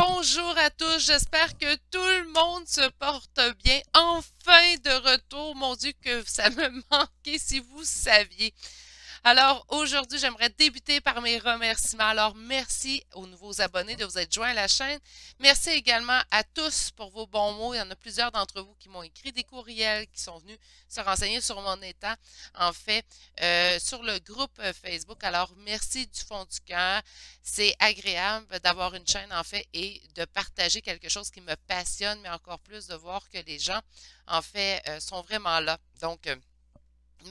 Bonjour à tous, j'espère que tout le monde se porte bien. Enfin de retour, mon Dieu que ça me manquait si vous saviez. Alors aujourd'hui, j'aimerais débuter par mes remerciements. Alors merci aux nouveaux abonnés de vous être joints à la chaîne. Merci également à tous pour vos bons mots. Il y en a plusieurs d'entre vous qui m'ont écrit des courriels, qui sont venus se renseigner sur mon état, en fait, sur le groupe Facebook. Alors merci du fond du cœur. C'est agréable d'avoir une chaîne, en fait, et de partager quelque chose qui me passionne, mais encore plus de voir que les gens, en fait, sont vraiment là. Donc,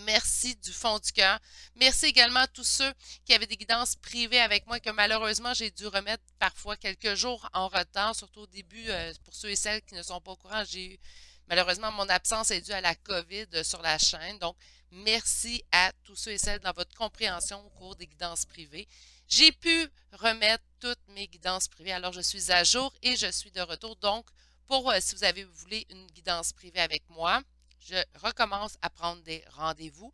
merci du fond du cœur. Merci également à tous ceux qui avaient des guidances privées avec moi que malheureusement j'ai dû remettre parfois quelques jours en retard, surtout au début. Pour ceux et celles qui ne sont pas au courant, j'ai eu malheureusement mon absence est due à la COVID sur la chaîne. Donc, merci à tous ceux et celles dans votre compréhension au cours des guidances privées. J'ai pu remettre toutes mes guidances privées, alors je suis à jour et je suis de retour. Donc, pour si vous avez voulu une guidance privée avec moi, je recommence à prendre des rendez-vous.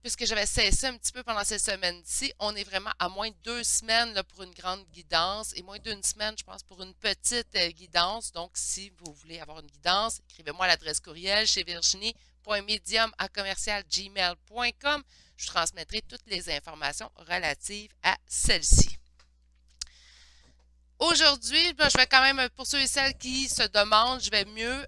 Puisque j'avais cessé un petit peu pendant ces semaines-ci, on est vraiment à moins de 2 semaines là, pour une grande guidance et moins d'une semaine, je pense, pour une petite guidance. Donc, si vous voulez avoir une guidance, écrivez-moi à l'adresse courriel chez virginie.medium@gmail.com. Je transmettrai toutes les informations relatives à celle-ci. Aujourd'hui, ben, je vais quand même, pour ceux et celles qui se demandent, je vais mieux.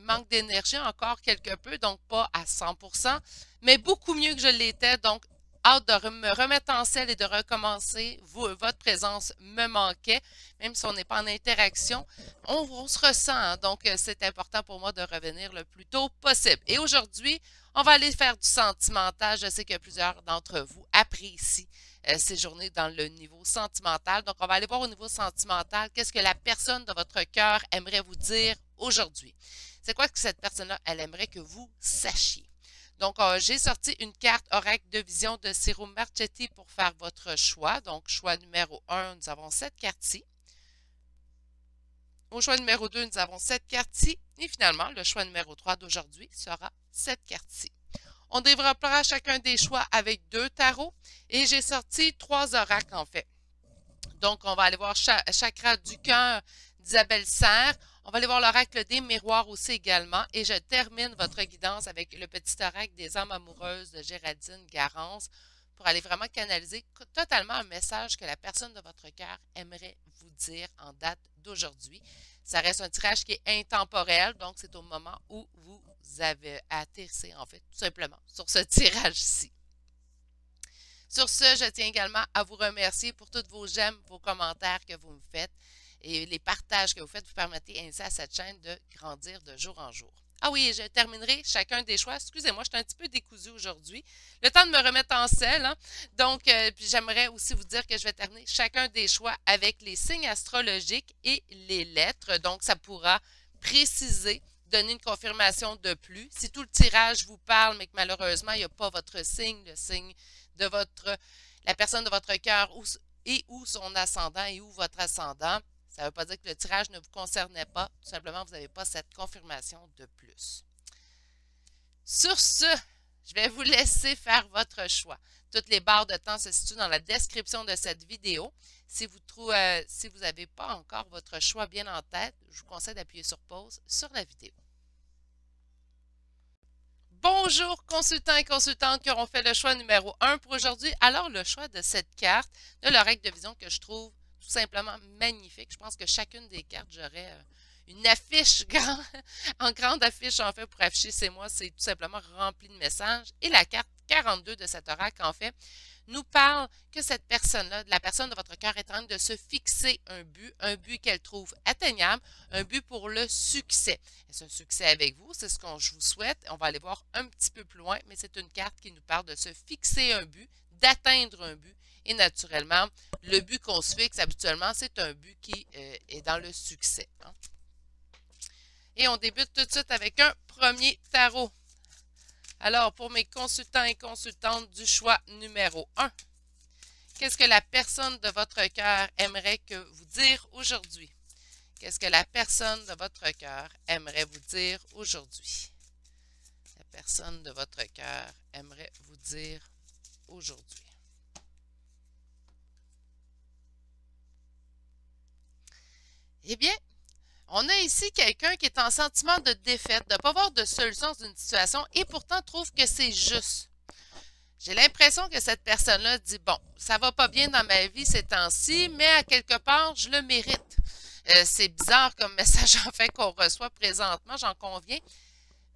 Manque d'énergie encore quelque peu, donc pas à 100%, mais beaucoup mieux que je l'étais. Donc, hâte de me remettre en selle et de recommencer. Votre présence me manquait, même si on n'est pas en interaction. On se ressent, hein, donc c'est important pour moi de revenir le plus tôt possible. Et aujourd'hui, on va aller faire du sentimental. Je sais que plusieurs d'entre vous apprécient ces journées dans le niveau sentimental. Donc, on va aller voir au niveau sentimental qu'est-ce que la personne de votre cœur aimerait vous dire aujourd'hui. C'est quoi que cette personne-là, elle aimerait que vous sachiez. Donc, j'ai sorti une carte oracle de vision de Ciro Marchetti pour faire votre choix. Donc, choix numéro 1, nous avons cette carte-ci. Au choix numéro 2, nous avons cette carte-ci. Et finalement, le choix numéro 3 d'aujourd'hui sera cette carte-ci. On développera chacun des choix avec 2 tarots et j'ai sorti 3 oracles en fait. Donc, on va aller voir Chakra du cœur d'Isabelle Serre. On va aller voir l'oracle des miroirs aussi également. Et je termine votre guidance avec le petit oracle des âmes amoureuses de Géraldine Garance pour aller vraiment canaliser totalement un message que la personne de votre cœur aimerait vous dire en date d'aujourd'hui. Ça reste un tirage qui est intemporel, donc c'est au moment où vous avez atterrissé, en fait, tout simplement, sur ce tirage-ci. Sur ce, je tiens également à vous remercier pour tous vos j'aime, vos commentaires que vous me faites et les partages que vous faites. Vous permettez ainsi à cette chaîne de grandir de jour en jour. Ah oui, je terminerai chacun des choix. Excusez-moi, je suis un petit peu décousue aujourd'hui. Le temps de me remettre en selle. Hein? Donc, puis j'aimerais aussi vous dire que je vais terminer chacun des choix avec les signes astrologiques et les lettres. Donc, ça pourra préciser, donner une confirmation de plus. Si tout le tirage vous parle, mais que malheureusement, il n'y a pas votre signe, le signe de la personne de votre cœur et ou son ascendant et ou votre ascendant, ça ne veut pas dire que le tirage ne vous concernait pas. Tout simplement, vous n'avez pas cette confirmation de plus. Sur ce, je vais vous laisser faire votre choix. Toutes les barres de temps se situent dans la description de cette vidéo. Si vous n'avez pas encore votre choix bien en tête, je vous conseille d'appuyer sur pause sur la vidéo. Bonjour consultants et consultantes qui auront fait le choix numéro 1 pour aujourd'hui. Alors le choix de cette carte, de l'oracle de vision que je trouve tout simplement magnifique. Je pense que chacune des cartes, j'aurais une affiche en grande affiche en fait pour afficher c'est moi. C'est tout simplement rempli de messages. Et la carte 42 de cet oracle en fait nous parle que cette personne-là, la personne de votre cœur est en train de se fixer un but qu'elle trouve atteignable, un but pour le succès. Est-ce un succès avec vous? C'est ce que je vous souhaite. On va aller voir un petit peu plus loin, mais c'est une carte qui nous parle de se fixer un but, d'atteindre un but. Et naturellement, le but qu'on se fixe habituellement, c'est un but qui est dans le succès. Hein? Et on débute tout de suite avec un premier tarot. Alors, pour mes consultants et consultantes du choix numéro 1, qu'est-ce que la personne de votre cœur aimerait que vous dire aujourd'hui? Qu'est-ce que la personne de votre cœur aimerait vous dire aujourd'hui? La personne de votre cœur aimerait vous dire aujourd'hui. Eh bien, on a ici quelqu'un qui est en sentiment de défaite, de ne pas avoir de solution dans une situation et pourtant trouve que c'est juste. J'ai l'impression que cette personne-là dit, bon, ça va pas bien dans ma vie ces temps-ci, mais à quelque part, je le mérite. C'est bizarre comme message en fait qu'on reçoit présentement, j'en conviens.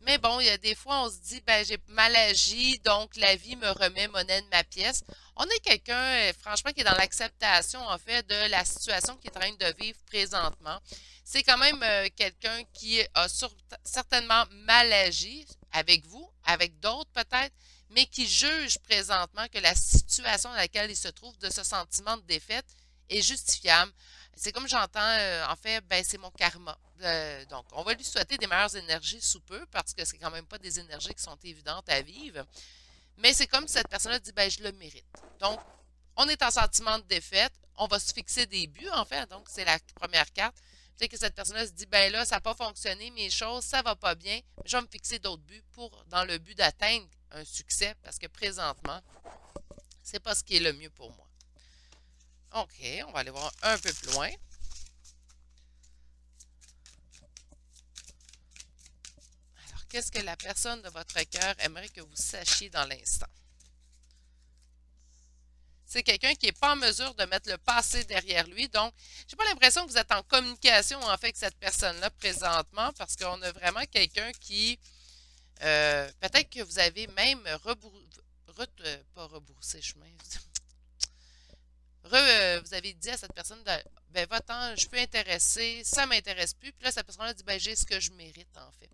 Mais bon, il y a des fois, on se dit, ben, j'ai mal agi, donc la vie me remet monnaie de ma pièce. On est quelqu'un, franchement, qui est dans l'acceptation, en fait, de la situation qu'il est en train de vivre présentement. C'est quand même quelqu'un qui a certainement mal agi avec vous, avec d'autres peut-être, mais qui juge présentement que la situation dans laquelle il se trouve de ce sentiment de défaite est justifiable. C'est comme j'entends, en fait, ben, c'est mon karma. Donc, on va lui souhaiter des meilleures énergies sous peu, parce que c'est quand même pas des énergies qui sont évidentes à vivre. Mais c'est comme si cette personne-là dit, ben, je le mérite. Donc, on est en sentiment de défaite, on va se fixer des buts, en fait. Donc, c'est la première carte. Peut-être que cette personne-là se dit, ben là, ça n'a pas fonctionné, mes choses, ça va pas bien, je vais me fixer d'autres buts dans le but d'atteindre un succès, parce que présentement, c'est pas ce qui est le mieux pour moi. OK, on va aller voir un peu plus loin. Alors, qu'est-ce que la personne de votre cœur aimerait que vous sachiez dans l'instant? C'est quelqu'un qui n'est pas en mesure de mettre le passé derrière lui. Donc, j'ai pas l'impression que vous êtes en communication, en fait, avec cette personne-là présentement, parce qu'on a vraiment quelqu'un qui... peut-être que vous avez même pas rebroussé chemin. Vous avez dit à cette personne, ben, va-t'en, je peux intéresser, ça m'intéresse plus. Puis là, cette personne-là dit, ben, j'ai ce que je mérite, en fait.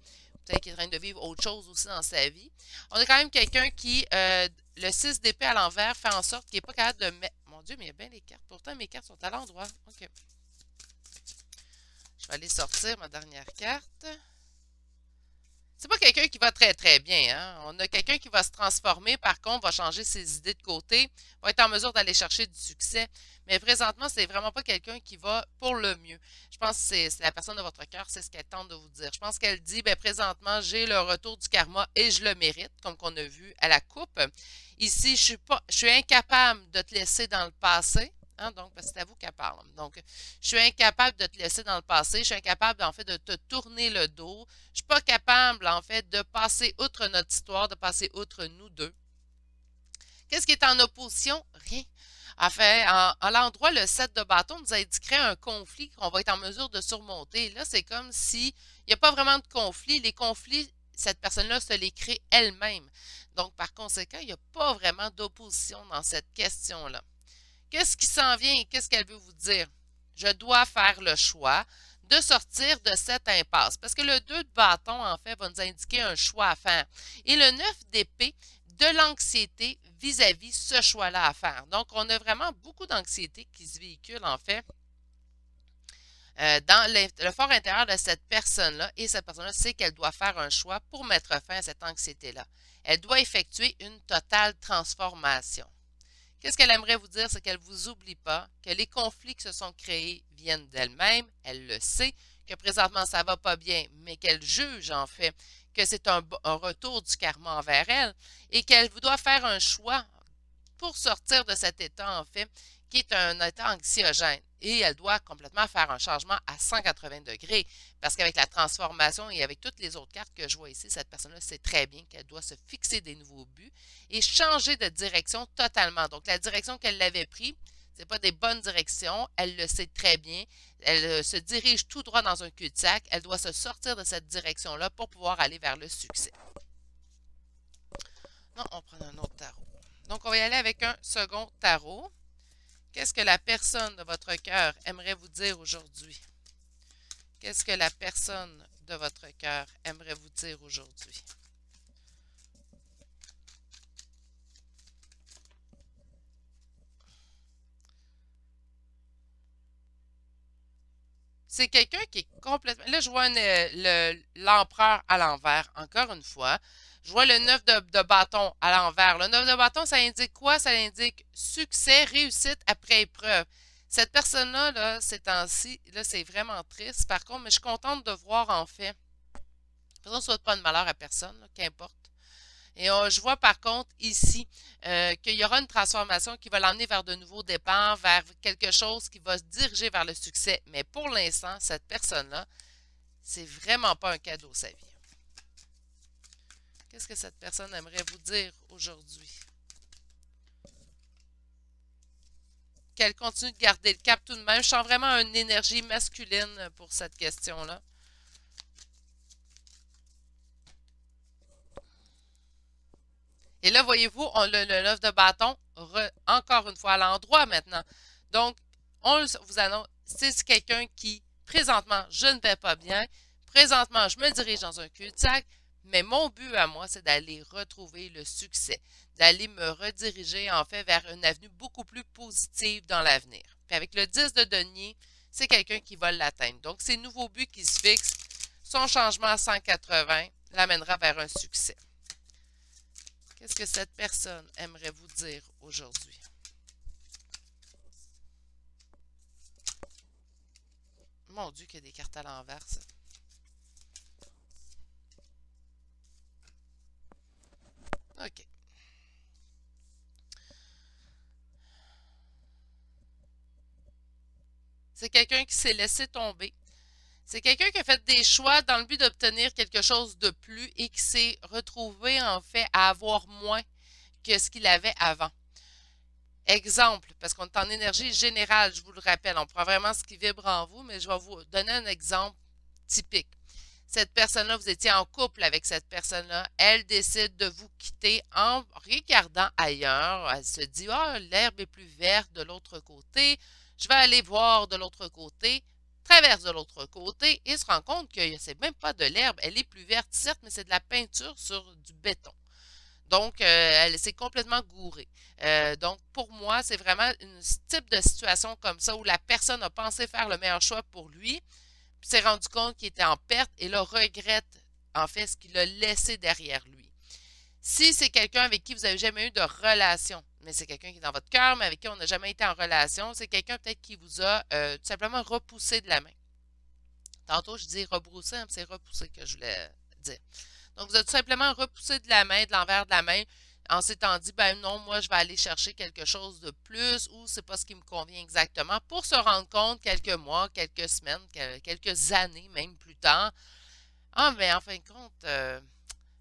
Peut-être qu'il est en train de vivre autre chose aussi dans sa vie. On a quand même quelqu'un qui, le 6 d'épée à l'envers, fait en sorte qu'il n'est pas capable de mettre... Mon Dieu, mais il y a bien les cartes. Pourtant, mes cartes sont à l'endroit. OK. Je vais aller sortir ma dernière carte. C'est pas quelqu'un qui va très très bien, hein? On a quelqu'un qui va se transformer, par contre, va changer ses idées de côté, va être en mesure d'aller chercher du succès. Mais présentement, c'est vraiment pas quelqu'un qui va pour le mieux. Je pense que c'est la personne de votre cœur, c'est ce qu'elle tente de vous dire. Je pense qu'elle dit, ben présentement, j'ai le retour du karma et je le mérite, comme qu'on a vu à la coupe. Ici, je suis incapable de te laisser dans le passé. Hein, donc, parce que c'est à vous qu'elle parle. Donc, je suis incapable de te laisser dans le passé. Je suis incapable, en fait, de te tourner le dos. Je ne suis pas capable, en fait, de passer outre notre histoire, de passer outre nous deux. Qu'est-ce qui est en opposition? Rien. En fait, à l'endroit, le 7 de bâton nous indiquerait un conflit qu'on va être en mesure de surmonter. Là, c'est comme s'il n'y a pas vraiment de conflit. Les conflits, cette personne-là se les crée elle-même. Donc, par conséquent, il n'y a pas vraiment d'opposition dans cette question-là. Qu'est-ce qui s'en vient et qu'est-ce qu'elle veut vous dire? Je dois faire le choix de sortir de cette impasse. Parce que le 2 de bâton, en fait, va nous indiquer un choix à faire. Et le 9 d'épée, de l'anxiété vis-à-vis ce choix-là à faire. Donc, on a vraiment beaucoup d'anxiété qui se véhicule, en fait, dans le fort intérieur de cette personne-là. Et cette personne-là sait qu'elle doit faire un choix pour mettre fin à cette anxiété-là. Elle doit effectuer une totale transformation. Qu'est-ce qu'elle aimerait vous dire? C'est qu'elle ne vous oublie pas, que les conflits qui se sont créés viennent d'elle-même, elle le sait, que présentement ça ne va pas bien, mais qu'elle juge en fait que c'est un retour du karma envers elle et qu'elle doit faire un choix pour sortir de cet état en fait, qui est un état anxiogène. Et elle doit complètement faire un changement à 180 degrés. Parce qu'avec la transformation et avec toutes les autres cartes que je vois ici, cette personne-là sait très bien qu'elle doit se fixer des nouveaux buts et changer de direction totalement. Donc, la direction qu'elle avait prise, ce n'est pas des bonnes directions. Elle le sait très bien. Elle se dirige tout droit dans un cul-de-sac. Elle doit se sortir de cette direction-là pour pouvoir aller vers le succès. Non, on prend un autre tarot. Donc, on va y aller avec un second tarot. Qu'est-ce que la personne de votre cœur aimerait vous dire aujourd'hui? Qu'est-ce que la personne de votre cœur aimerait vous dire aujourd'hui? C'est quelqu'un qui est complètement... Là, je vois l'empereur à l'envers, encore une fois. Je vois le 9 de bâton à l'envers. Le 9 de bâton, ça indique quoi? Ça indique succès, réussite après épreuve. Cette personne-là, là, ces temps-ci, là, c'est vraiment triste. Par contre, mais je suis contente de voir, en fait. De toute façon, on ne souhaite pas de malheur à personne, qu'importe. Et je vois par contre ici qu'il y aura une transformation qui va l'emmener vers de nouveaux départs, vers quelque chose qui va se diriger vers le succès. Mais pour l'instant, cette personne-là, c'est vraiment pas un cadeau sa vie. Qu'est-ce que cette personne aimerait vous dire aujourd'hui? Qu'elle continue de garder le cap tout de même. Je sens vraiment une énergie masculine pour cette question-là. Et là, voyez-vous, on a le 9 de bâton, encore une fois à l'endroit maintenant. Donc, on vous annonce, c'est quelqu'un qui, présentement, je ne vais pas bien. Présentement, je me dirige dans un cul-de-sac. Mais mon but à moi, c'est d'aller retrouver le succès, d'aller me rediriger en fait vers une avenue beaucoup plus positive dans l'avenir. Puis avec le 10 de denier, c'est quelqu'un qui va l'atteindre. Donc, ces nouveaux buts qui se fixent, son changement à 180 l'amènera vers un succès. Qu'est-ce que cette personne aimerait vous dire aujourd'hui? Mon Dieu, qu'il y a des cartes à l'envers, ça. OK. C'est quelqu'un qui s'est laissé tomber. C'est quelqu'un qui a fait des choix dans le but d'obtenir quelque chose de plus et qui s'est retrouvé en fait à avoir moins que ce qu'il avait avant. Exemple, parce qu'on est en énergie générale, je vous le rappelle, on prend vraiment ce qui vibre en vous, mais je vais vous donner un exemple typique. Cette personne-là, vous étiez en couple avec cette personne-là, elle décide de vous quitter en regardant ailleurs. Elle se dit, ah, l'herbe est plus verte de l'autre côté, je vais aller voir de l'autre côté, traverse de l'autre côté et se rend compte que c'est même pas de l'herbe, elle est plus verte, certes, mais c'est de la peinture sur du béton. Donc, elle s'est complètement gourée. Donc, pour moi, c'est vraiment un type de situation comme ça où la personne a pensé faire le meilleur choix pour lui, puis s'est rendu compte qu'il était en perte et là regrette en fait ce qu'il a laissé derrière lui. Si c'est quelqu'un avec qui vous n'avez jamais eu de relation, mais c'est quelqu'un qui est dans votre cœur, mais avec qui on n'a jamais été en relation, c'est quelqu'un peut-être qui vous a tout simplement repoussé de la main. Tantôt, je dis rebrousser, hein, c'est repousser que je voulais dire. Donc, vous avez tout simplement repoussé de la main, de l'envers de la main, en s'étant dit, ben non, moi, je vais aller chercher quelque chose de plus ou c'est pas ce qui me convient exactement pour se rendre compte quelques mois, quelques semaines, quelques années, même plus tard. Ah, mais en fin de compte,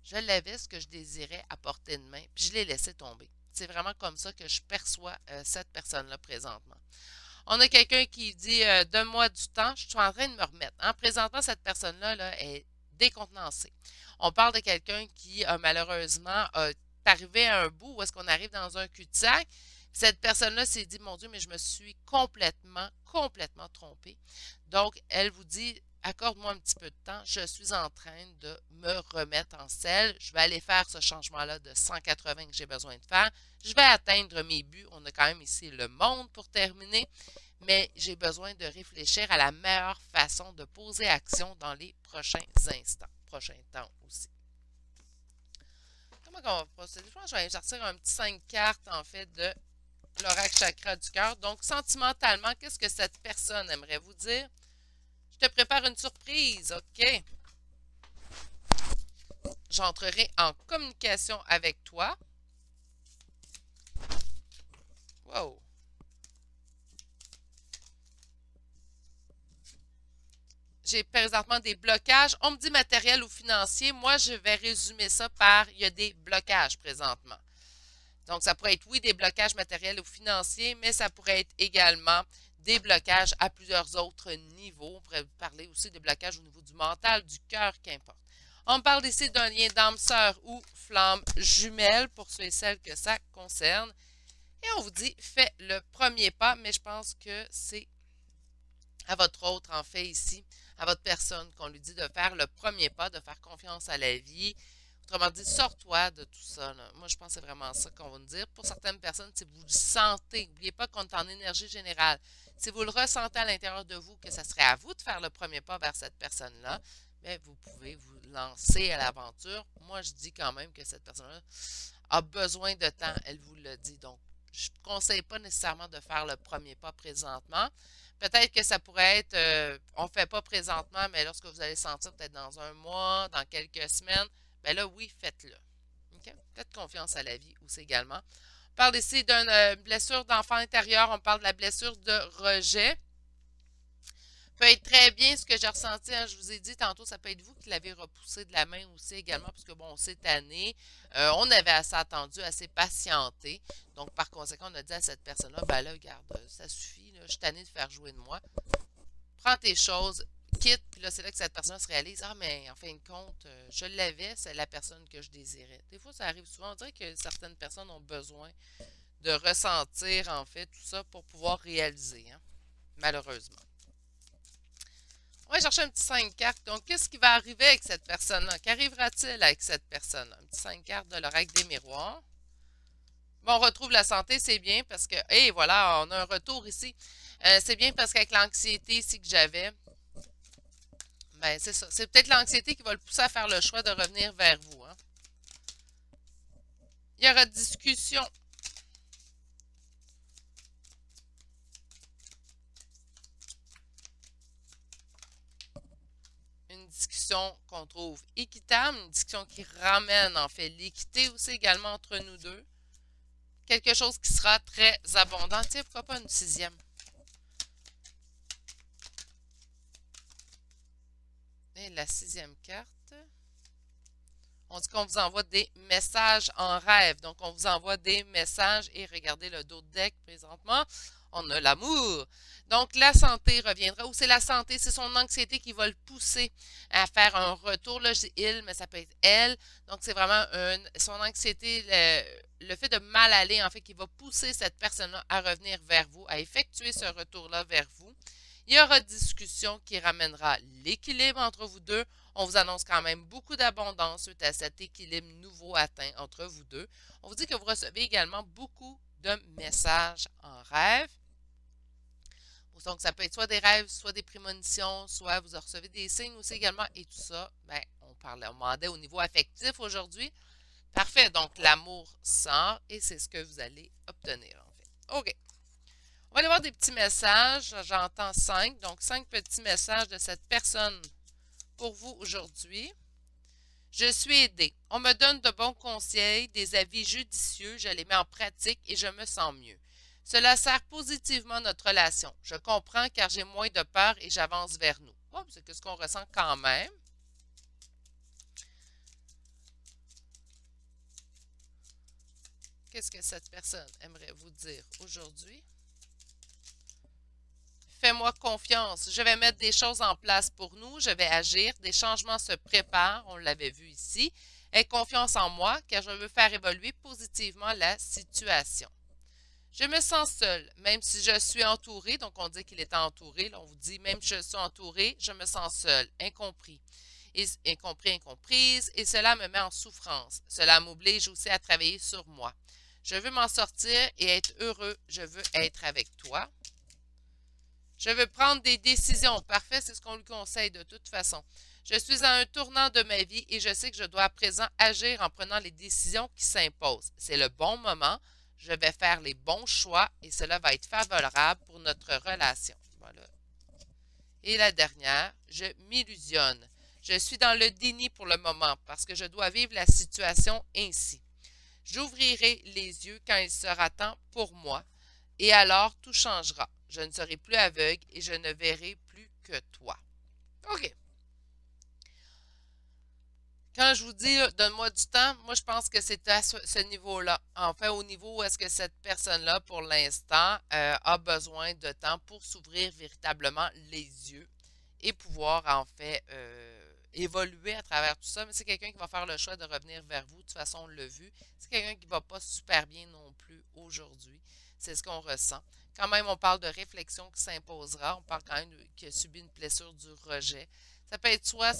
je l'avais ce que je désirais à portée de main, puis je l'ai laissé tomber. C'est vraiment comme ça que je perçois cette personne-là présentement. On a quelqu'un qui dit donne-moi du temps, je suis en train de me remettre. Hein? Présentement, cette personne-là là, est décontenancée. On parle de quelqu'un qui malheureusement est arrivé à un bout où est-ce qu'on arrive dans un cul-de-sac. Cette personne-là s'est dit mon Dieu, mais je me suis complètement trompée. Donc, elle vous dit accorde-moi un petit peu de temps, je suis en train de me remettre en selle. Je vais aller faire ce changement-là de 180 que j'ai besoin de faire. Je vais atteindre mes buts. On a quand même ici le monde pour terminer, mais j'ai besoin de réfléchir à la meilleure façon de poser action dans les prochains instants, prochains temps aussi. Comment on va procéder? Je pense que je vais aller sortir un petit 5 cartes en fait de l'oracle chakra du cœur. Donc, sentimentalement, qu'est-ce que cette personne aimerait vous dire? Je te prépare une surprise, OK? J'entrerai en communication avec toi. Wow! J'ai présentement des blocages. On me dit matériel ou financier. Moi, je vais résumer ça par il y a des blocages présentement. Donc, ça pourrait être, oui, des blocages matériels ou financiers, mais ça pourrait être également des blocages à plusieurs autres niveaux. On pourrait parler aussi des blocages au niveau du mental, du cœur, qu'importe. On parle ici d'un lien d'âme sœur ou flamme jumelle pour ceux et celles que ça concerne. Et on vous dit, fais le premier pas, mais je pense que c'est à votre autre, en fait, ici, à votre personne, qu'on lui dit de faire le premier pas, de faire confiance à la vie. Autrement dit, sors-toi de tout ça. Là. Moi, je pense que c'est vraiment ça qu'on va nous dire. Pour certaines personnes, si vous le sentez, n'oubliez pas qu'on est en énergie générale. Si vous le ressentez à l'intérieur de vous, que ça serait à vous de faire le premier pas vers cette personne-là, bien, vous pouvez vous lancer à l'aventure. Moi, je dis quand même que cette personne-là a besoin de temps. Elle vous le dit. Donc, je ne conseille pas nécessairement de faire le premier pas présentement. Peut-être que ça pourrait être, on ne fait pas présentement, mais lorsque vous allez sentir peut-être dans un mois, dans quelques semaines, ben là, oui, faites-le. OK? OK? Faites confiance à la vie aussi également. On parle ici d'une blessure d'enfant intérieur. On parle de la blessure de rejet. Peut être très bien ce que j'ai ressenti, hein, je vous ai dit tantôt, ça peut être vous qui l'avez repoussé de la main aussi également, parce que bon, on s'est tanné, on avait assez attendu, assez patienté, donc par conséquent, on a dit à cette personne-là, ben là, regarde, ça suffit, là, je suis tanné de faire jouer de moi, prends tes choses, quitte, puis là, c'est là que cette personne se réalise, ah, mais en fin de compte, je l'avais, c'est la personne que je désirais. Des fois, ça arrive souvent, on dirait que certaines personnes ont besoin de ressentir, en fait, tout ça pour pouvoir réaliser, hein, malheureusement. On va chercher un petit 5 cartes. Donc, qu'est-ce qui va arriver avec cette personne-là? Qu'arrivera-t-il avec cette personne-là? Un petit 5 cartes de l'oracle des miroirs. Bon, on retrouve la santé, c'est bien parce que... Et voilà, on a un retour ici. C'est bien parce qu'avec l'anxiété ici que j'avais, ben c'est ça. C'est peut-être l'anxiété qui va le pousser à faire le choix de revenir vers vous. Hein. Il y aura discussion. Une discussion qu'on trouve équitable, une discussion qui ramène en fait l'équité aussi également entre nous deux. Quelque chose qui sera très abondant. Tiens, pourquoi pas une 6e? Et la 6e carte. On dit qu'on vous envoie des messages en rêve. Donc, on vous envoie des messages et regardez le dos de deck présentement. On a l'amour. Donc, la santé reviendra. Ou c'est la santé, c'est son anxiété qui va le pousser à faire un retour. Là, je dis il, mais ça peut être elle. Donc, c'est vraiment son anxiété, le fait de mal aller, en fait, qui va pousser cette personne-là à revenir vers vous, à effectuer ce retour-là vers vous. Il y aura discussion qui ramènera l'équilibre entre vous deux. On vous annonce quand même beaucoup d'abondance suite à cet équilibre nouveau atteint entre vous deux. On vous dit que vous recevez également beaucoup de messages en rêve. Donc, ça peut être soit des rêves, soit des prémonitions, soit vous recevez des signes aussi également. Et tout ça, ben, on demandait au niveau affectif aujourd'hui. Parfait. Donc, l'amour sort et c'est ce que vous allez obtenir en fait. OK. On va aller voir des petits messages. J'entends 5. Donc, 5 petits messages de cette personne pour vous aujourd'hui. Je suis aidée. On me donne de bons conseils, des avis judicieux, je les mets en pratique et je me sens mieux. Cela sert positivement notre relation. Je comprends car j'ai moins de peur et j'avance vers nous. Oh, c'est ce qu'on ressent quand même. Qu'est-ce que cette personne aimerait vous dire aujourd'hui? Fais-moi confiance. Je vais mettre des choses en place pour nous. Je vais agir. Des changements se préparent. On l'avait vu ici. Aie confiance en moi car je veux faire évoluer positivement la situation. Je me sens seule, même si je suis entourée. Donc, on dit qu'il est entouré. Là, on vous dit, même si je suis entourée, je me sens seule, incompris. Incompris, incomprise. Et cela me met en souffrance. Cela m'oblige aussi à travailler sur moi. Je veux m'en sortir et être heureux. Je veux être avec toi. Je veux prendre des décisions. Parfait, c'est ce qu'on lui conseille de toute façon. Je suis à un tournant de ma vie et je sais que je dois à présent agir en prenant les décisions qui s'imposent. C'est le bon moment. Je vais faire les bons choix et cela va être favorable pour notre relation. Voilà. Et la dernière, je m'illusionne. Je suis dans le déni pour le moment parce que je dois vivre la situation ainsi. J'ouvrirai les yeux quand il sera temps pour moi et alors tout changera. Je ne serai plus aveugle et je ne verrai plus que toi. OK. Quand je vous dis, donne-moi du temps, moi, je pense que c'est à ce niveau-là. Enfin, au niveau où est-ce que cette personne-là, pour l'instant, a besoin de temps pour s'ouvrir véritablement les yeux et pouvoir, en fait, évoluer à travers tout ça. Mais c'est quelqu'un qui va faire le choix de revenir vers vous. De toute façon, on l'a vu. C'est quelqu'un qui ne va pas super bien non plus aujourd'hui. C'est ce qu'on ressent. Quand même, on parle de réflexion qui s'imposera. On parle quand même qui a subi une blessure du rejet. Ça peut être soit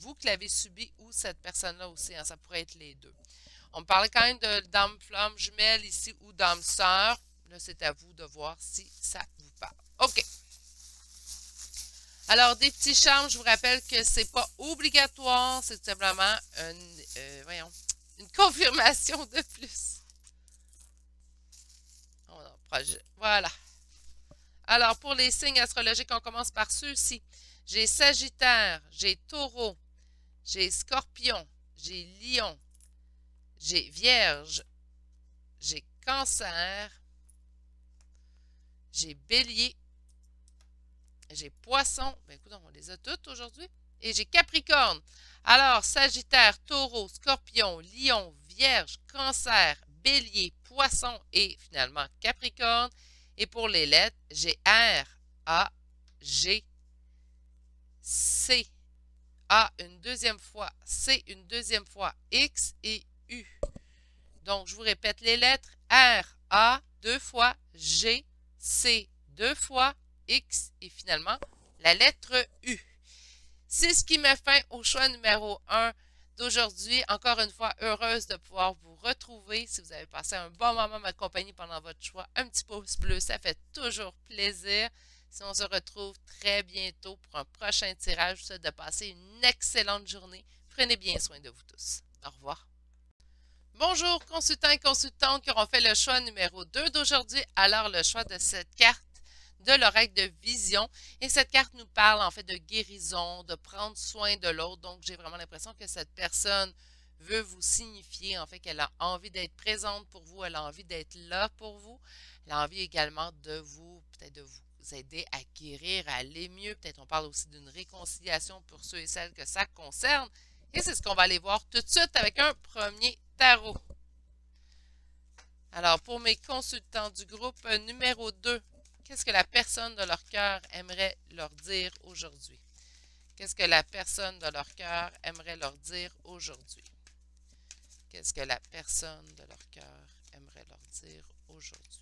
vous qui l'avez subi ou cette personne-là aussi. Hein, ça pourrait être les deux. On me parlait quand même de dame flamme jumelle ici ou dame sœur. Là, c'est à vous de voir si ça vous parle. OK. Alors, des petits charmes, je vous rappelle que c'est pas obligatoire. C'est tout simplement une confirmation de plus. Voilà. Alors, pour les signes astrologiques, on commence par ceux-ci. J'ai Sagittaire, j'ai Taureau, j'ai Scorpion, j'ai Lion, j'ai Vierge, j'ai Cancer, j'ai Bélier, j'ai Poisson. Ben écoute, on les a toutes aujourd'hui. Et j'ai Capricorne. Alors, Sagittaire, Taureau, Scorpion, Lion, Vierge, Cancer, Bélier, Poisson et finalement Capricorne. Et pour les lettres, j'ai R, A, G, C, A une deuxième fois, C une deuxième fois, X et U. Donc, je vous répète les lettres R, A deux fois, G, C deux fois, X et finalement la lettre U. C'est ce qui met fin au choix numéro 1 d'aujourd'hui. Encore une fois, heureuse de pouvoir vous retrouver. Si vous avez passé un bon moment à m'accompagner pendant votre choix, un petit pouce bleu, ça fait toujours plaisir. Si on se retrouve très bientôt pour un prochain tirage, je vous souhaite de passer une excellente journée. Prenez bien soin de vous tous. Au revoir. Bonjour, consultants et consultantes qui auront fait le choix numéro 2 d'aujourd'hui. Alors, le choix de cette carte de l'oracle de vision. Et cette carte nous parle en fait de guérison, de prendre soin de l'autre. Donc, j'ai vraiment l'impression que cette personne veut vous signifier en fait qu'elle a envie d'être présente pour vous, elle a envie d'être là pour vous. Elle a envie également de vous, peut-être de vous aider à guérir, à aller mieux. Peut-être on parle aussi d'une réconciliation pour ceux et celles que ça concerne. Et c'est ce qu'on va aller voir tout de suite avec un premier tarot. Alors, pour mes consultants du groupe numéro 2, qu'est-ce que la personne de leur cœur aimerait leur dire aujourd'hui? Qu'est-ce que la personne de leur cœur aimerait leur dire aujourd'hui? Qu'est-ce que la personne de leur cœur aimerait leur dire aujourd'hui?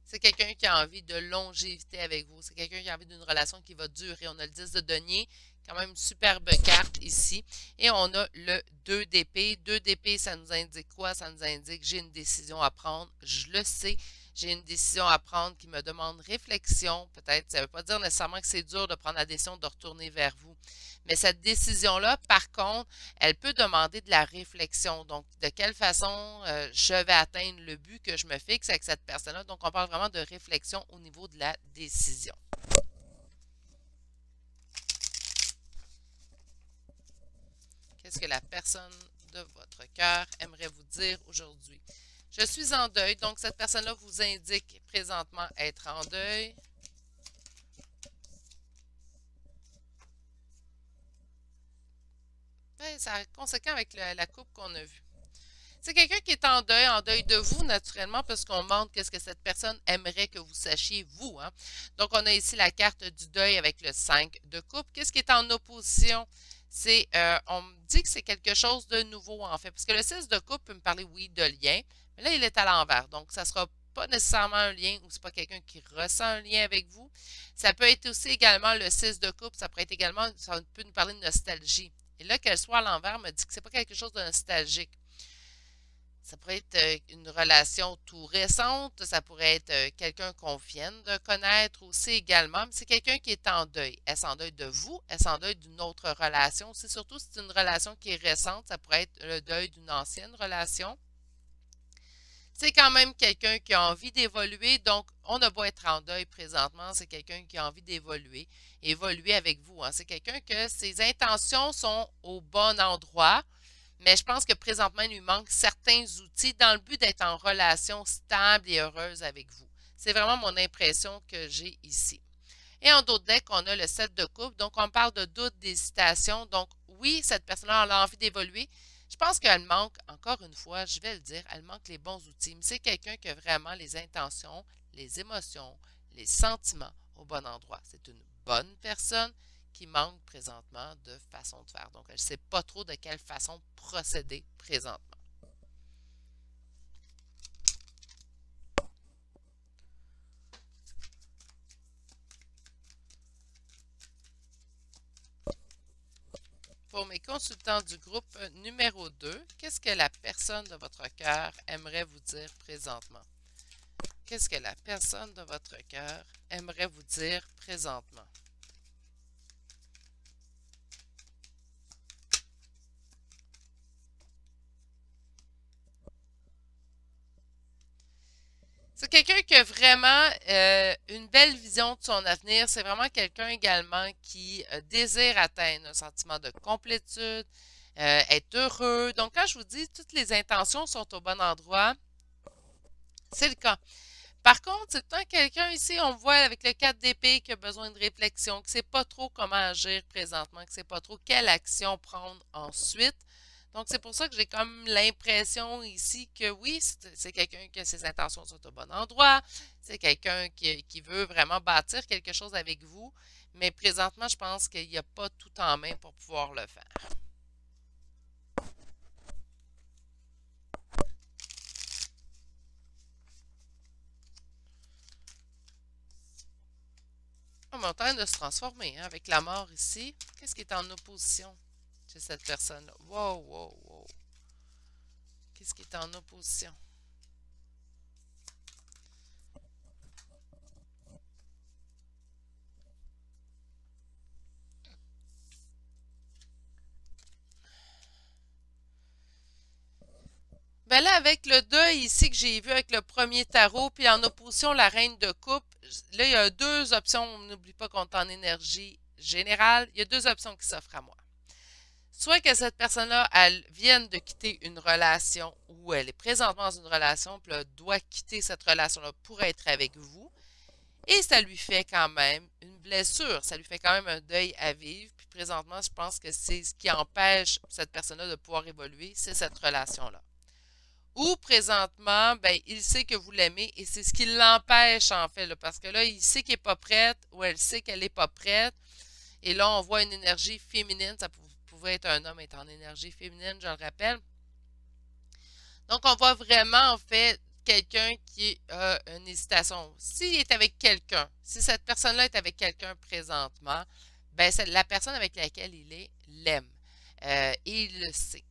C'est quelqu'un qui a envie de longévité avec vous. C'est quelqu'un qui a envie d'une relation qui va durer. On a le 10 de denier, quand même une superbe carte ici. Et on a le 2 d'épée. 2 d'épée, ça nous indique quoi? Ça nous indique j'ai une décision à prendre. Je le sais. J'ai une décision à prendre qui me demande réflexion. Peut-être, ça ne veut pas dire nécessairement que c'est dur de prendre la décision de retourner vers vous. Mais cette décision-là, par contre, elle peut demander de la réflexion. Donc, de quelle façon je vais atteindre le but que je me fixe avec cette personne-là. Donc, on parle vraiment de réflexion au niveau de la décision. Qu'est-ce que la personne de votre cœur aimerait vous dire aujourd'hui? Je suis en deuil, donc cette personne-là vous indique présentement être en deuil. Ben, ça a conséquent avec la coupe qu'on a vue. C'est quelqu'un qui est en deuil de vous, naturellement, parce qu'on montre qu'est-ce que cette personne aimerait que vous sachiez, vous. Hein? Donc, on a ici la carte du deuil avec le 5 de coupe. Qu'est-ce qui est en opposition? On me dit que c'est quelque chose de nouveau, en fait, parce que le 6 de coupe peut me parler, oui, de lien, mais là, il est à l'envers. Donc, ça ne sera pas nécessairement un lien ou c'est pas quelqu'un qui ressent un lien avec vous. Ça peut être aussi également le 6 de coupe, ça pourrait être également, ça peut nous parler de nostalgie. Et là, qu'elle soit à l'envers me dit que c'est pas quelque chose de nostalgique. Ça pourrait être une relation tout récente, ça pourrait être quelqu'un qu'on vient de connaître aussi également, mais c'est quelqu'un qui est en deuil. Est-ce en deuil de vous? Est-ce en deuil d'une autre relation? C'est surtout si c'est une relation qui est récente, ça pourrait être le deuil d'une ancienne relation. C'est quand même quelqu'un qui a envie d'évoluer, donc on ne pas être en deuil présentement, c'est quelqu'un qui a envie d'évoluer, évoluer avec vous. Hein. C'est quelqu'un que ses intentions sont au bon endroit, mais je pense que présentement, il lui manque certains outils dans le but d'être en relation stable et heureuse avec vous. C'est vraiment mon impression que j'ai ici. Et en d'autres decks, on a le 7 de coupe. Donc, on parle de doute, d'hésitation. Donc, oui, cette personne-là a envie d'évoluer. Je pense qu'elle manque, encore une fois, je vais le dire, elle manque les bons outils. Mais c'est quelqu'un qui a vraiment les intentions, les émotions, les sentiments au bon endroit. C'est une bonne personne qui manque présentement de façon de faire. Donc, elle ne sait pas trop de quelle façon procéder présentement. Pour mes consultants du groupe numéro 2, qu'est-ce que la personne de votre cœur aimerait vous dire présentement? Qu'est-ce que la personne de votre cœur aimerait vous dire présentement? C'est quelqu'un qui a vraiment une belle vision de son avenir. C'est vraiment quelqu'un également qui désire atteindre un sentiment de complétude, être heureux. Donc, quand je vous dis toutes les intentions sont au bon endroit, c'est le cas. Par contre, c'est tout le temps quelqu'un ici, on voit avec le 4 d'épée qui a besoin de réflexion, qui ne sait pas trop comment agir présentement, qui ne sait pas trop quelle action prendre ensuite. Donc, c'est pour ça que j'ai comme l'impression ici que oui, c'est quelqu'un qui a ses intentions sont au bon endroit, c'est quelqu'un qui veut vraiment bâtir quelque chose avec vous, mais présentement, je pense qu'il n'y a pas tout en main pour pouvoir le faire. On est en train de se transformer hein, avec la mort ici. Qu'est-ce qui est en opposition chez cette personne-là? Wow, wow, wow. Qu'est-ce qui est en opposition? Ben là, avec le deuil ici que j'ai vu avec le premier tarot, puis en opposition la reine de coupe, là, il y a deux options. On n'oublie pas qu'on est en énergie générale. Il y a deux options qui s'offrent à moi. Soit que cette personne-là, elle vienne de quitter une relation ou elle est présentement dans une relation, puis elle doit quitter cette relation-là pour être avec vous. Et ça lui fait quand même une blessure, ça lui fait quand même un deuil à vivre. Puis présentement, je pense que c'est ce qui empêche cette personne-là de pouvoir évoluer, c'est cette relation-là. Ou présentement, ben, il sait que vous l'aimez et c'est ce qui l'empêche en fait, là, parce que là, il sait qu'il n'est pas prête ou elle sait qu'elle n'est pas prête. Et là, on voit une énergie féminine, ça pouvait être un homme étant en énergie féminine, je le rappelle. Donc, on voit vraiment en fait quelqu'un qui a une hésitation. S'il est avec quelqu'un, si cette personne-là est avec quelqu'un présentement, ben, la personne avec laquelle il est l'aime. Et il le sait.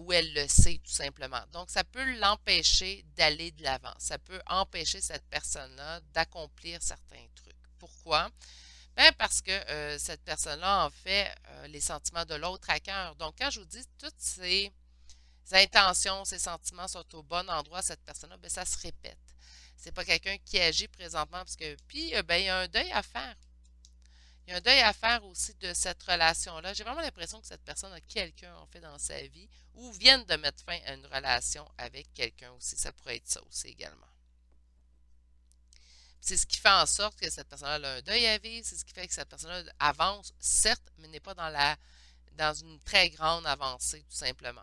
Ou elle le sait tout simplement. Donc, ça peut l'empêcher d'aller de l'avant. Ça peut empêcher cette personne-là d'accomplir certains trucs. Pourquoi? Ben parce que cette personne-là en fait les sentiments de l'autre à cœur. Donc, quand je vous dis toutes ces intentions, ses sentiments sont au bon endroit, cette personne-là, ben ça se répète. C'est pas quelqu'un qui agit présentement parce que puis ben il y a un deuil à faire. Il y a un deuil à faire aussi de cette relation-là. J'ai vraiment l'impression que cette personne a quelqu'un en fait dans sa vie ou vienne de mettre fin à une relation avec quelqu'un aussi. Ça pourrait être ça aussi également. C'est ce qui fait en sorte que cette personne-là a un deuil à vivre, c'est ce qui fait que cette personne-là avance, certes, mais n'est pas dans une très grande avancée, tout simplement.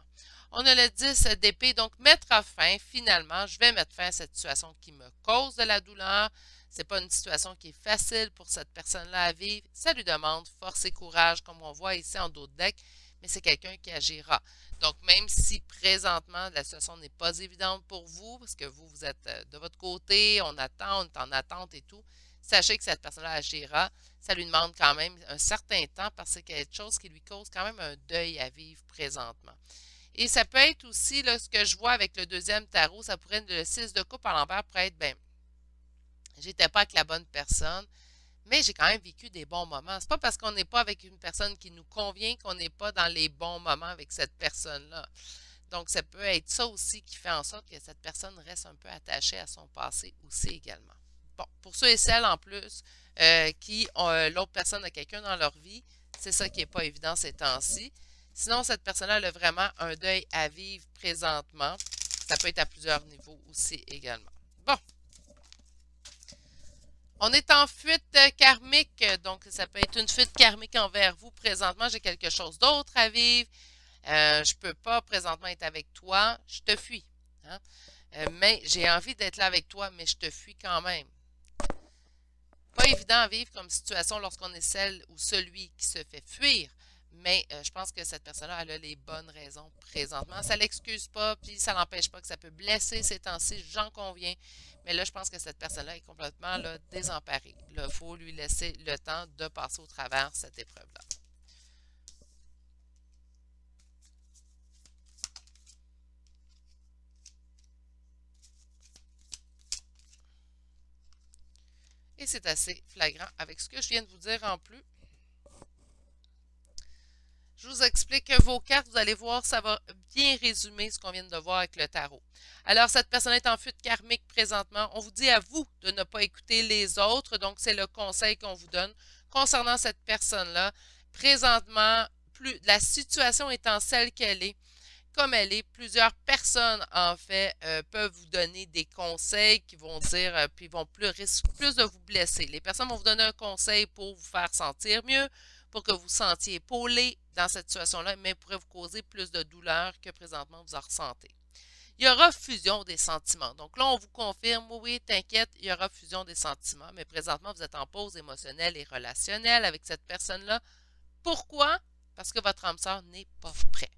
On a le 10 d'épée, donc mettre fin, finalement, je vais mettre fin à cette situation qui me cause de la douleur. C'est pas une situation qui est facile pour cette personne-là à vivre. Ça lui demande force et courage, comme on voit ici en dos de deck, mais c'est quelqu'un qui agira. Donc, même si présentement la situation n'est pas évidente pour vous, parce que vous êtes de votre côté, on attend, on est en attente et tout, sachez que cette personne-là agira. Ça lui demande quand même un certain temps parce que c'est quelque chose qui lui cause quand même un deuil à vivre présentement. Et ça peut être aussi, là, ce que je vois avec le deuxième tarot, ça pourrait être le 6 de coupe à l'envers, pourrait être, ben, j'étais pas avec la bonne personne, mais j'ai quand même vécu des bons moments. C'est pas parce qu'on n'est pas avec une personne qui nous convient qu'on n'est pas dans les bons moments avec cette personne-là. Donc, ça peut être ça aussi qui fait en sorte que cette personne reste un peu attachée à son passé aussi également. Bon, pour ceux et celles en plus qui ont l'autre personne a quelqu'un dans leur vie, c'est ça qui n'est pas évident ces temps-ci. Sinon, cette personne-là a vraiment un deuil à vivre présentement. Ça peut être à plusieurs niveaux aussi également. Bon. On est en fuite karmique, donc ça peut être une fuite karmique envers vous. Présentement, j'ai quelque chose d'autre à vivre. Je peux pas présentement être avec toi. Je te fuis. Hein? Mais j'ai envie d'être là avec toi, mais je te fuis quand même. Pas évident à vivre comme situation lorsqu'on est celle ou celui qui se fait fuir. Mais je pense que cette personne-là, elle a les bonnes raisons présentement. Ça ne l'excuse pas, puis ça n'empêche pas que ça peut blesser ces temps-ci, j'en conviens. Mais là, je pense que cette personne-là est complètement là, désemparée. Il faut lui laisser le temps de passer au travers cette épreuve-là. Et c'est assez flagrant avec ce que je viens de vous dire en plus. Je vous explique vos cartes, vous allez voir, ça va bien résumer ce qu'on vient de voir avec le tarot. Alors, cette personne est en fuite karmique présentement. On vous dit à vous de ne pas écouter les autres. Donc, c'est le conseil qu'on vous donne concernant cette personne-là. Présentement, la situation étant celle qu'elle est, comme elle est, plusieurs personnes, en fait, peuvent vous donner des conseils qui vont dire, puis vont risquer plus de vous blesser. Les personnes vont vous donner un conseil pour vous faire sentir mieux, pour que vous sentiez épaulé dans cette situation-là, mais pourrait vous causer plus de douleur que présentement vous en ressentez. Il y aura fusion des sentiments. Donc là, on vous confirme, oui, t'inquiète, il y aura fusion des sentiments, mais présentement, vous êtes en pause émotionnelle et relationnelle avec cette personne-là. Pourquoi? Parce que votre âme sœur n'est pas prête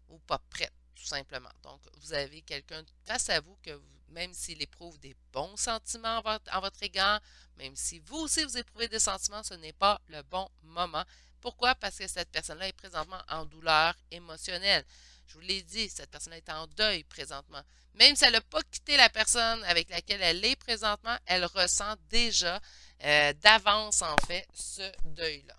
ou pas prête, tout simplement. Donc, vous avez quelqu'un face à vous que, même s'il éprouve des bons sentiments en votre égard, même si vous aussi vous éprouvez des sentiments, ce n'est pas le bon moment. Pourquoi? Parce que cette personne-là est présentement en douleur émotionnelle. Je vous l'ai dit, cette personne est en deuil présentement. Même si elle n'a pas quitté la personne avec laquelle elle est présentement, elle ressent déjà d'avance, en fait, ce deuil-là.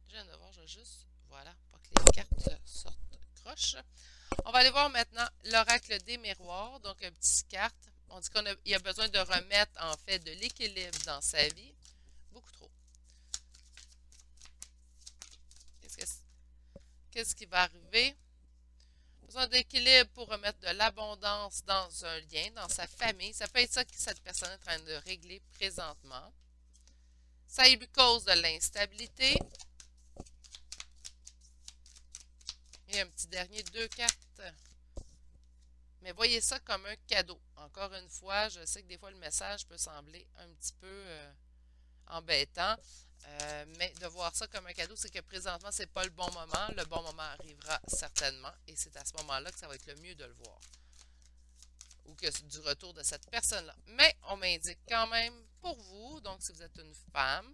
Je viens de voir, je vais juste, voilà, pas que les cartes sortent croche. On va aller voir maintenant l'oracle des miroirs, donc une petite carte. On dit qu'il a besoin de remettre, en fait, de l'équilibre dans sa vie. Beaucoup trop. Qu'est-ce qui va arriver? Besoin d'équilibre pour remettre de l'abondance dans un lien, dans sa famille. Ça peut être ça que cette personne est en train de régler présentement. Ça lui cause de l'instabilité. Et un petit dernier, 2 cartes. Mais voyez ça comme un cadeau. Encore une fois, je sais que des fois le message peut sembler un petit peu embêtant. Mais de voir ça comme un cadeau, c'est que présentement, ce n'est pas le bon moment. Le bon moment arrivera certainement. Et c'est à ce moment-là que ça va être le mieux de le voir. Ou que du retour de cette personne-là. Mais on m'indique quand même pour vous, donc si vous êtes une femme,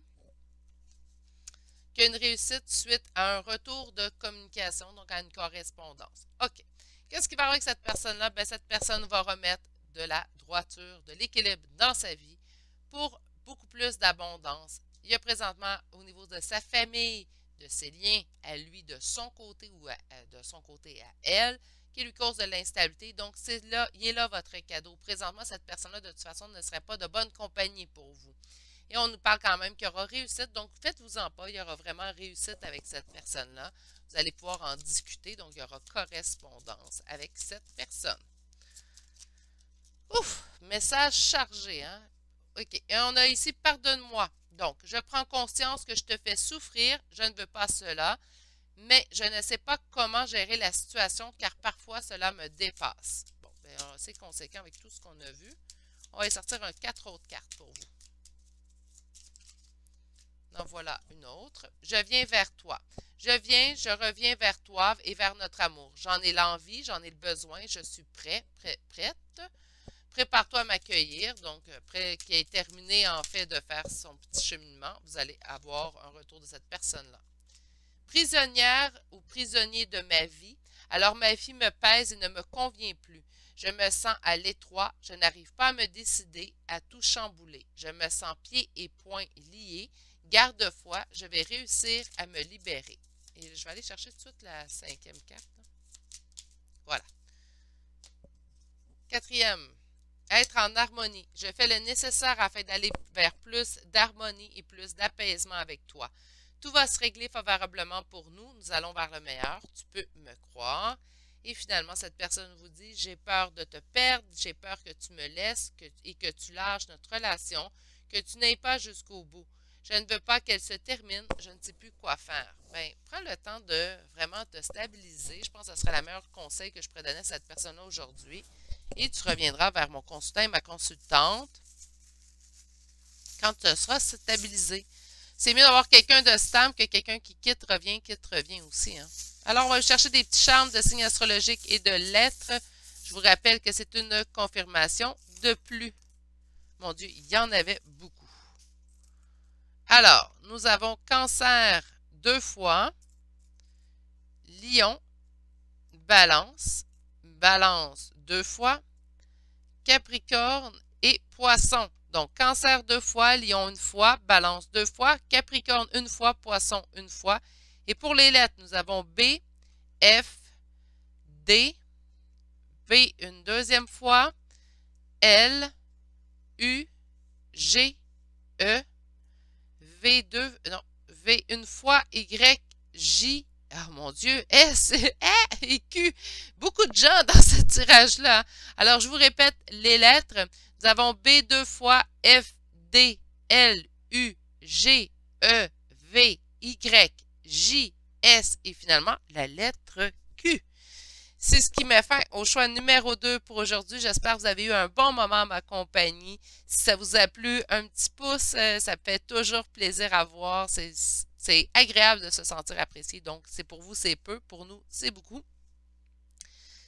qu'il y a une réussite suite à un retour de communication, donc à une correspondance. OK. Qu'est-ce qui va arriver avec cette personne-là? Bien, cette personne va remettre de la droiture, de l'équilibre dans sa vie pour beaucoup plus d'abondance. Il y a présentement, au niveau de sa famille, de ses liens à lui, de son côté ou de son côté à elle, qui lui cause de l'instabilité. Donc, c'est là, il est là votre cadeau. Présentement, cette personne-là, de toute façon, ne serait pas de bonne compagnie pour vous. Et on nous parle quand même qu'il y aura réussite. Donc, faites-vous-en pas, il y aura vraiment réussite avec cette personne-là. Vous allez pouvoir en discuter. Donc, il y aura correspondance avec cette personne. Ouf! Message chargé, hein? OK. Et on a ici, pardonne-moi. Donc, je prends conscience que je te fais souffrir. Je ne veux pas cela. Mais je ne sais pas comment gérer la situation car parfois cela me dépasse. Bon, bien, c'est conséquent avec tout ce qu'on a vu. On va sortir 4 autres cartes pour vous. En voilà une autre. Je viens vers toi. Je reviens vers toi et vers notre amour. J'en ai l'envie, j'en ai le besoin, je suis prête. Prépare-toi à m'accueillir. Donc, qui est terminé en fait de faire son petit cheminement, vous allez avoir un retour de cette personne-là. Prisonnière ou prisonnier de ma vie, alors ma vie me pèse et ne me convient plus. Je me sens à l'étroit, je n'arrive pas à me décider, à tout chambouler. Je me sens pieds et poings liés. Garde-foi, je vais réussir à me libérer. Et je vais aller chercher tout de suite la 5e carte. Voilà. 4e, être en harmonie. Je fais le nécessaire afin d'aller vers plus d'harmonie et plus d'apaisement avec toi. Tout va se régler favorablement pour nous. Nous allons vers le meilleur. Tu peux me croire. Et finalement, cette personne vous dit, j'ai peur de te perdre, j'ai peur que tu me laisses et que tu lâches notre relation, que tu n'ailles pas jusqu'au bout. Je ne veux pas qu'elle se termine, je ne sais plus quoi faire. Bien, prends le temps de vraiment te stabiliser. Je pense que ce serait le meilleur conseil que je pourrais donner à cette personne-là aujourd'hui. Et tu reviendras vers mon consultant et ma consultante quand tu seras stabilisé. C'est mieux d'avoir quelqu'un de stable que quelqu'un qui quitte, revient aussi. Hein. Alors, on va chercher des petits charmes de signes astrologiques et de lettres. Je vous rappelle que c'est une confirmation de plus. Mon Dieu, il y en avait beaucoup. Alors, nous avons Cancer 2 fois, Lion, Balance 2 fois, Capricorne et Poisson. Donc, Cancer 2 fois, Lion 1 fois, Balance 2 fois, Capricorne 1 fois, Poisson 1 fois Et pour les lettres, nous avons B, F, D, V une deuxième fois, L, U, G, E, V une fois, Y, J, oh mon Dieu, S, et Q. Beaucoup de gens dans ce tirage-là. Alors, je vous répète les lettres. Nous avons B deux fois, F, D, L, U, G, E, V, Y, J, S et finalement la lettre Q. C'est ce qui met fin au choix numéro 2 pour aujourd'hui. J'espère que vous avez eu un bon moment à ma compagnie. Si ça vous a plu, un petit pouce, ça fait toujours plaisir à voir. C'est agréable de se sentir apprécié. Donc, c'est pour vous, c'est peu. Pour nous, c'est beaucoup.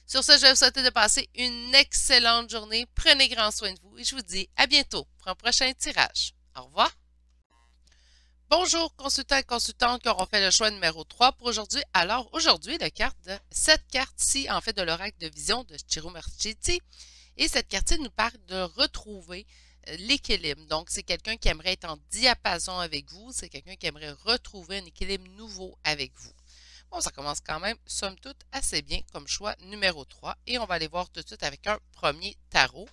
Sur ce, je vais vous souhaiter de passer une excellente journée. Prenez grand soin de vous et je vous dis à bientôt pour un prochain tirage. Au revoir. Bonjour, consultants et consultantes qui auront fait le choix numéro 3 pour aujourd'hui. Alors, aujourd'hui, cette carte-ci, en fait, de l'oracle de vision de Chiro Marchetti. Et cette carte-ci nous parle de retrouver l'équilibre. Donc, c'est quelqu'un qui aimerait être en diapason avec vous. C'est quelqu'un qui aimerait retrouver un équilibre nouveau avec vous. Bon, ça commence quand même, somme toute, assez bien comme choix numéro 3. Et on va aller voir tout de suite avec un premier tarot,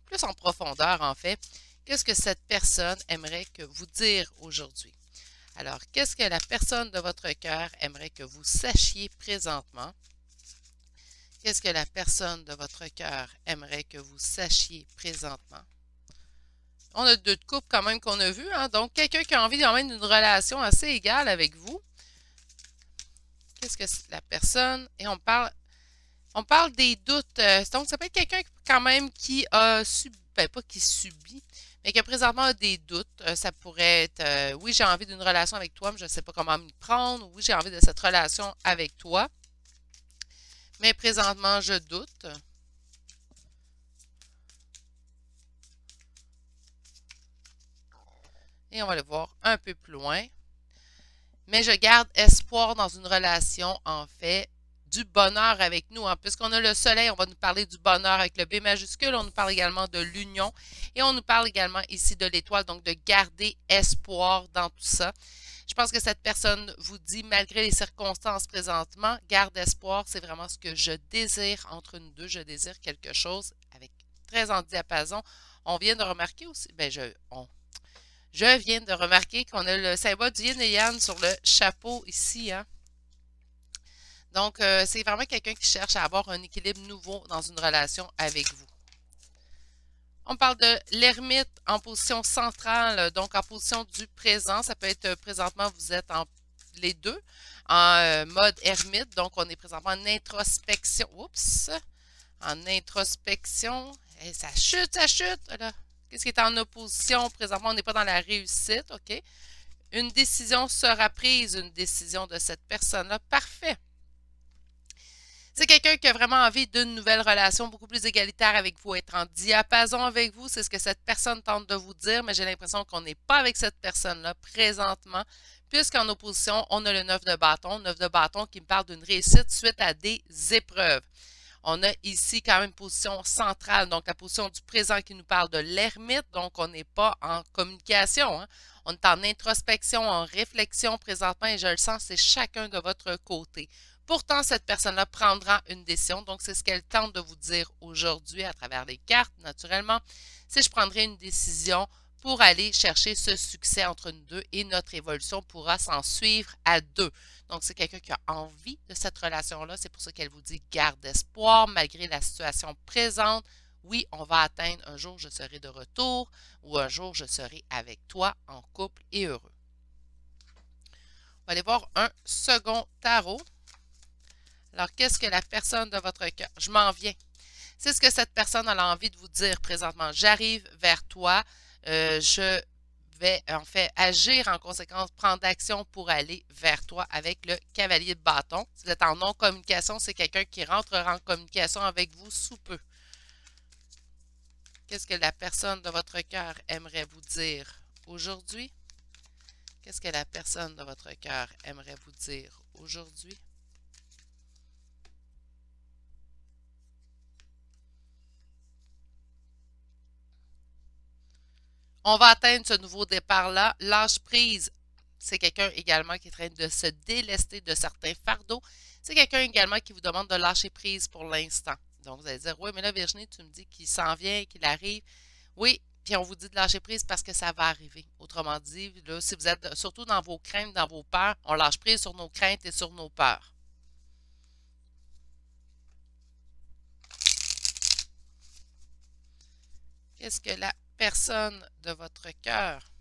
plus en profondeur, en fait. Qu'est-ce que cette personne aimerait que vous dire aujourd'hui? Alors, qu'est-ce que la personne de votre cœur aimerait que vous sachiez présentement? Qu'est-ce que la personne de votre cœur aimerait que vous sachiez présentement? On a deux de couple quand même qu'on a vu, hein? Donc, quelqu'un qui a envie quand même d'une relation assez égale avec vous. Qu'est-ce que la personne... Et on parle des doutes. Donc, ça peut être quelqu'un quand même qui a subi... Ben, pas qui subit, mais qui présentement a des doutes. Ça pourrait être, oui, j'ai envie d'une relation avec toi, mais je ne sais pas comment m'y prendre. Oui, j'ai envie de cette relation avec toi, mais présentement, je doute. Et on va le voir un peu plus loin. Mais je garde espoir dans une relation, en fait, du bonheur avec nous. Hein. Puisqu'on a le soleil, on va nous parler du bonheur avec le B majuscule. On nous parle également de l'union. Et on nous parle également ici de l'étoile. Donc, de garder espoir dans tout ça. Je pense que cette personne vous dit, malgré les circonstances présentement, garde espoir. C'est vraiment ce que je désire entre nous deux. Je désire quelque chose avec très en diapason. On vient de remarquer aussi, je viens de remarquer qu'on a le symbole du yin et yang sur le chapeau ici. Hein? Donc, c'est vraiment quelqu'un qui cherche à avoir un équilibre nouveau dans une relation avec vous. On parle de l'ermite en position centrale, donc en position du présent. Ça peut être présentement, vous êtes en les deux, en mode ermite. Donc, on est présentement en introspection. Oups! En introspection. Et ça chute, là. Qu'est-ce qui est en opposition? Présentement, on n'est pas dans la réussite, OK? Une décision sera prise, une décision de cette personne-là. Parfait! C'est quelqu'un qui a vraiment envie d'une nouvelle relation beaucoup plus égalitaire avec vous, être en diapason avec vous. C'est ce que cette personne tente de vous dire, mais j'ai l'impression qu'on n'est pas avec cette personne-là présentement, puisqu'en opposition, on a le 9 de bâton. 9 de bâton qui me parle d'une réussite suite à des épreuves. On a ici quand même une position centrale, donc la position du présent qui nous parle de l'ermite, donc on n'est pas en communication. Hein? On est en introspection, en réflexion présentement, et je le sens, c'est chacun de votre côté. Pourtant, cette personne-là prendra une décision, donc c'est ce qu'elle tente de vous dire aujourd'hui à travers les cartes, naturellement. Si je prendrai une décision pour aller chercher ce succès entre nous deux et notre évolution pourra s'en suivre à deux. Donc, c'est quelqu'un qui a envie de cette relation-là. C'est pour ça qu'elle vous dit garde espoir malgré la situation présente. Oui, on va atteindre un jour je serai de retour ou un jour je serai avec toi en couple et heureux. On va aller voir un second tarot. Alors, qu'est-ce que la personne de votre cœur? Je m'en viens. C'est ce que cette personne a envie de vous dire présentement. J'arrive vers toi. Je vais en fait agir en conséquence, prendre action pour aller vers toi avec le cavalier de bâton. Si vous êtes en non-communication, c'est quelqu'un qui rentrera en communication avec vous sous peu. Qu'est-ce que la personne de votre cœur aimerait vous dire aujourd'hui? Qu'est-ce que la personne de votre cœur aimerait vous dire aujourd'hui? On va atteindre ce nouveau départ-là. Lâche prise. C'est quelqu'un également qui est en train de se délester de certains fardeaux. C'est quelqu'un également qui vous demande de lâcher prise pour l'instant. Donc, vous allez dire, oui, mais là, Virginie, tu me dis qu'il s'en vient, qu'il arrive. Oui, puis on vous dit de lâcher prise parce que ça va arriver. Autrement dit, là, si vous êtes surtout dans vos craintes, dans vos peurs, on lâche prise sur nos craintes et sur nos peurs. Qu'est-ce que la personne de votre cœur?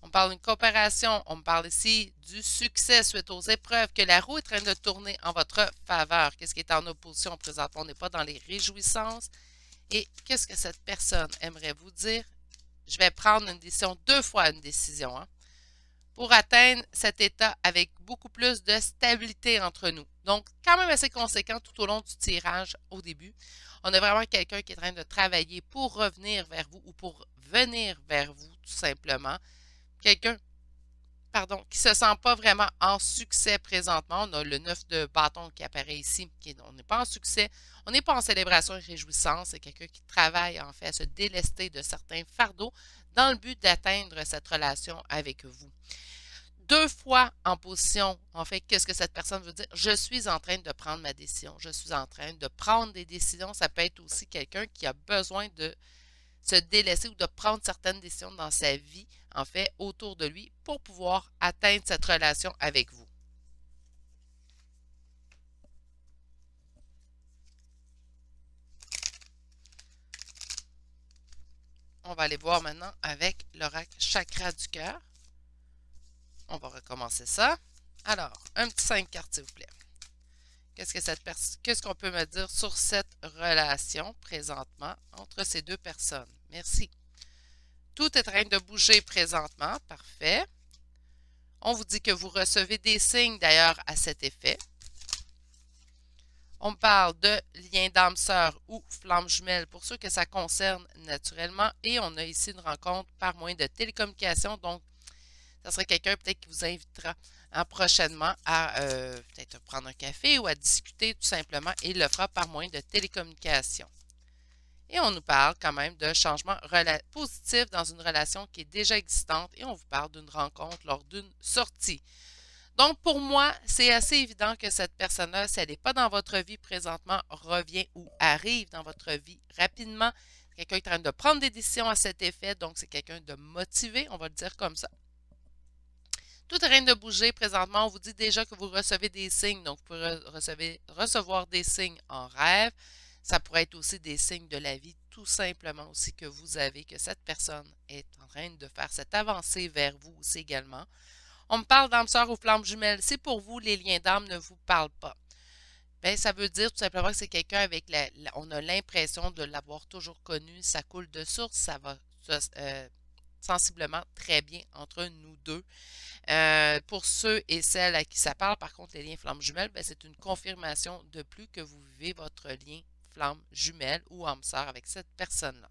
On parle d'une coopération, on me parle ici du succès suite aux épreuves, que la roue est en train de tourner en votre faveur. Qu'est-ce qui est en opposition présentement? On n'est pas dans les réjouissances. Et qu'est-ce que cette personne aimerait vous dire? Je vais prendre une décision, 2 fois une décision, hein, pour atteindre cet état avec beaucoup plus de stabilité entre nous. Donc, quand même assez conséquent tout au long du tirage au début. On a vraiment quelqu'un qui est en train de travailler pour revenir vers vous ou pour venir vers vous, tout simplement. Quelqu'un, pardon, qui ne se sent pas vraiment en succès présentement. On a le 9 de bâton qui apparaît ici. On n'est pas en succès. On n'est pas en célébration et réjouissance. C'est quelqu'un qui travaille en fait à se délester de certains fardeaux dans le but d'atteindre cette relation avec vous. 2 fois en position, en fait, qu'est-ce que cette personne veut dire? Je suis en train de prendre ma décision. Je suis en train de prendre des décisions. Ça peut être aussi quelqu'un qui a besoin de se délaisser ou de prendre certaines décisions dans sa vie, en fait, autour de lui, pour pouvoir atteindre cette relation avec vous. On va aller voir maintenant avec l'oracle chakra du cœur. On va recommencer ça. Alors, un petit 5 cartes, s'il vous plaît. Qu'est-ce qu'on peut me dire sur cette relation présentement entre ces deux personnes? Merci. Tout est en train de bouger présentement. Parfait. On vous dit que vous recevez des signes d'ailleurs à cet effet. On parle de lien d'âme sœur ou flamme jumelle pour ceux que ça concerne naturellement. Et on a ici une rencontre par moyen de télécommunication. Donc, ça serait quelqu'un peut-être qui vous invitera prochainement à peut-être prendre un café ou à discuter tout simplement et il le fera par moyen de télécommunication. Et on nous parle quand même de changement positif dans une relation qui est déjà existante et on vous parle d'une rencontre lors d'une sortie. Donc, pour moi, c'est assez évident que cette personne-là, si elle n'est pas dans votre vie présentement, revient ou arrive dans votre vie rapidement. C'est quelqu'un qui est en train de prendre des décisions à cet effet, donc c'est quelqu'un de motivé, on va le dire comme ça. Tout est en train de bouger présentement. On vous dit déjà que vous recevez des signes, donc vous pouvez recevoir des signes en rêve. Ça pourrait être aussi des signes de la vie, tout simplement aussi que vous avez, que cette personne est en train de faire cette avancée vers vous aussi également. On me parle d'âme sœur ou flamme jumelle. Si pour vous, les liens d'âme ne vous parlent pas, bien, ça veut dire tout simplement que c'est quelqu'un avec on a l'impression de l'avoir toujours connu. Ça coule de source, ça va sensiblement très bien entre nous deux. Pour ceux et celles à qui ça parle, par contre, les liens flamme jumelle, c'est une confirmation de plus que vous vivez votre lien flamme jumelle ou âme sœur avec cette personne-là.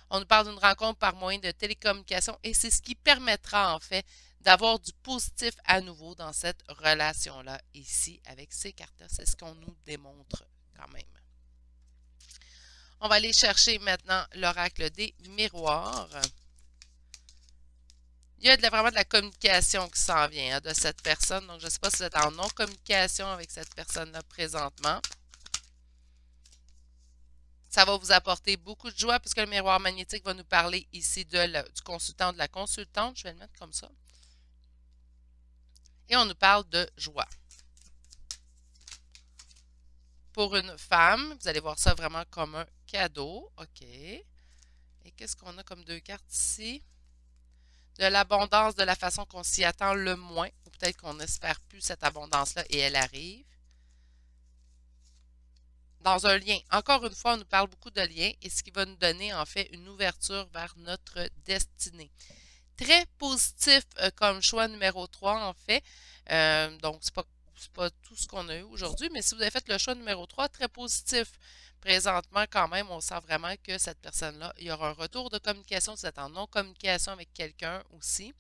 On nous parle d'une rencontre par moyen de télécommunication et c'est ce qui permettra en fait d'avoir du positif à nouveau dans cette relation-là ici avec ces cartes-là. C'est ce qu'on nous démontre quand même. On va aller chercher maintenant l'oracle des miroirs. Il y a vraiment de la communication qui s'en vient de cette personne. Donc, je ne sais pas si vous êtes en non-communication avec cette personne-là présentement. Ça va vous apporter beaucoup de joie puisque le miroir magnétique va nous parler ici du consultant, de la consultante. Je vais le mettre comme ça. Et on nous parle de joie. Pour une femme, vous allez voir ça vraiment comme un cadeau. OK. Et qu'est-ce qu'on a comme 2 cartes ici? De l'abondance de la façon qu'on s'y attend le moins, ou peut-être qu'on n'espère plus cette abondance-là et elle arrive. Dans un lien. Encore une fois, on nous parle beaucoup de liens et ce qui va nous donner en fait une ouverture vers notre destinée. Très positif comme choix numéro 3 en fait. Donc, c'est pas tout ce qu'on a eu aujourd'hui, mais si vous avez fait le choix numéro 3, très positif. Présentement, quand même, on sent vraiment que cette personne-là, il y aura un retour de communication si vous êtes en non-communication avec quelqu'un aussi.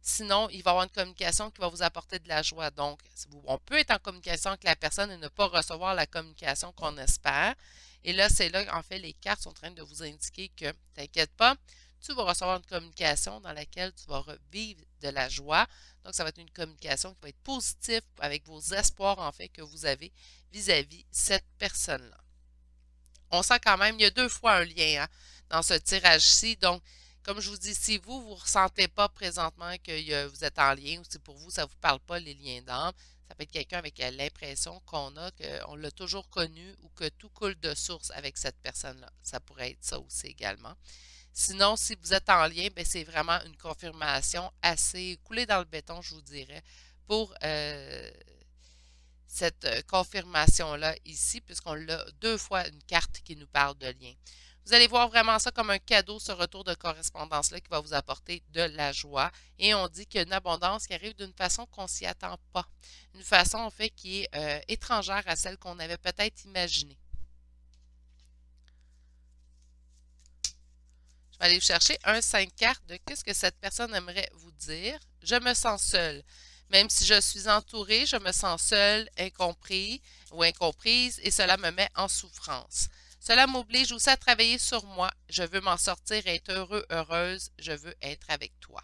Sinon, il va y avoir une communication qui va vous apporter de la joie. Donc, on peut être en communication avec la personne et ne pas recevoir la communication qu'on espère. Et là, c'est là, en fait, les cartes sont en train de vous indiquer que, t'inquiète pas, tu vas recevoir une communication dans laquelle tu vas revivre de la joie. Donc, ça va être une communication qui va être positive avec vos espoirs, en fait, que vous avez vis-à-vis cette personne-là. On sent quand même, il y a 2 fois un lien dans ce tirage-ci. Donc, comme je vous dis, si vous ne ressentez pas présentement que vous êtes en lien ou si pour vous, ça ne vous parle pas les liens d'âme, ça peut être quelqu'un avec l'impression qu'on l'a toujours connu ou que tout coule de source avec cette personne-là. Ça pourrait être ça aussi également. Sinon, si vous êtes en lien, c'est vraiment une confirmation assez coulée dans le béton, je vous dirais, pour cette confirmation-là ici, puisqu'on l'a 2 fois une carte qui nous parle de lien. Vous allez voir vraiment ça comme un cadeau, ce retour de correspondance-là qui va vous apporter de la joie. Et on dit qu'il y a une abondance qui arrive d'une façon qu'on ne s'y attend pas. Une façon, en fait, qui est étrangère à celle qu'on avait peut-être imaginée. Je vais aller chercher un 5 cartes de qu'est-ce que cette personne aimerait vous dire. Je me sens seule. Même si je suis entourée, je me sens seule, incompris ou incomprise et cela me met en souffrance. Cela m'oblige aussi à travailler sur moi. Je veux m'en sortir et être heureux, heureuse. Je veux être avec toi.